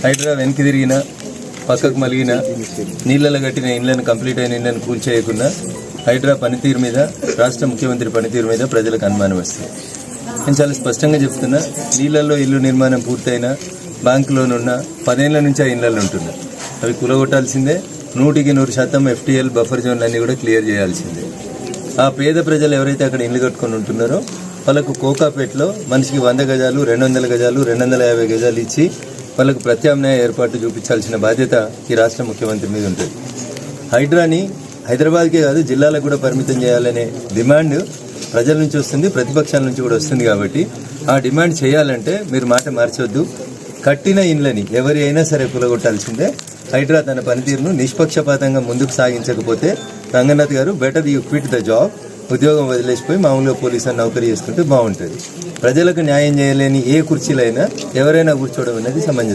హైడ్రా వెనక్కి తిరిగినా పక్కకు మలిగిన నీళ్ళలో కట్టిన ఇండ్లను కంప్లీట్ అయిన ఇండ్లను కూల్చేయకుండా హైడ్రా పనితీరు మీద రాష్ట్ర ముఖ్యమంత్రి పనితీరు మీద ప్రజలకు అనుమానం వస్తుంది. నేను చాలా స్పష్టంగా చెప్తున్నా, నీళ్ళల్లో ఇల్లు నిర్మాణం పూర్తయిన బ్యాంకులోనున్న 10 ఏళ్ల నుంచి ఆ ఇళ్లలో ఉంటున్నా అవి కూలగొట్టాల్సిందే. 100% FTL బఫర్ జోన్లు అన్నీ కూడా క్లియర్ చేయాల్సిందే. ఆ పేద ప్రజలు ఎవరైతే అక్కడ ఇల్లు కట్టుకొని ఉంటున్నారో వాళ్ళకు కోకాపేటలో మనిషికి 100 గజాలు 200 గజాలు 250 గజాలు ఇచ్చి వాళ్ళకు ప్రత్యామ్నాయ ఏర్పాటు చూపించాల్సిన బాధ్యత ఈ రాష్ట్ర ముఖ్యమంత్రి మీద ఉంటుంది. హైడ్రాని హైదరాబాద్కే కాదు జిల్లాలకు కూడా పరిమితం చేయాలనే డిమాండ్ ప్రజల నుంచి వస్తుంది, ప్రతిపక్షాల నుంచి కూడా వస్తుంది. కాబట్టి ఆ డిమాండ్ చేయాలంటే మీరు మాట మార్చొద్దు. కట్టిన ఇండ్లని ఎవరి అయినా సరే కూలగొట్టాల్సిందే. హైడ్రా తన పనితీరును నిష్పక్షపాతంగా ముందుకు సాగించకపోతే రంగనాథ్ గారు better you quit the job, ఉద్యోగం వదిలేసిపోయి మామూలుగా పోలీసు నౌకరీ చేసుకుంటే బాగుంటుంది. ప్రజలకు న్యాయం చేయలేని ఏ కుర్చీలైనా ఎవరైనా కూర్చోవడం అనేది సమంజసం.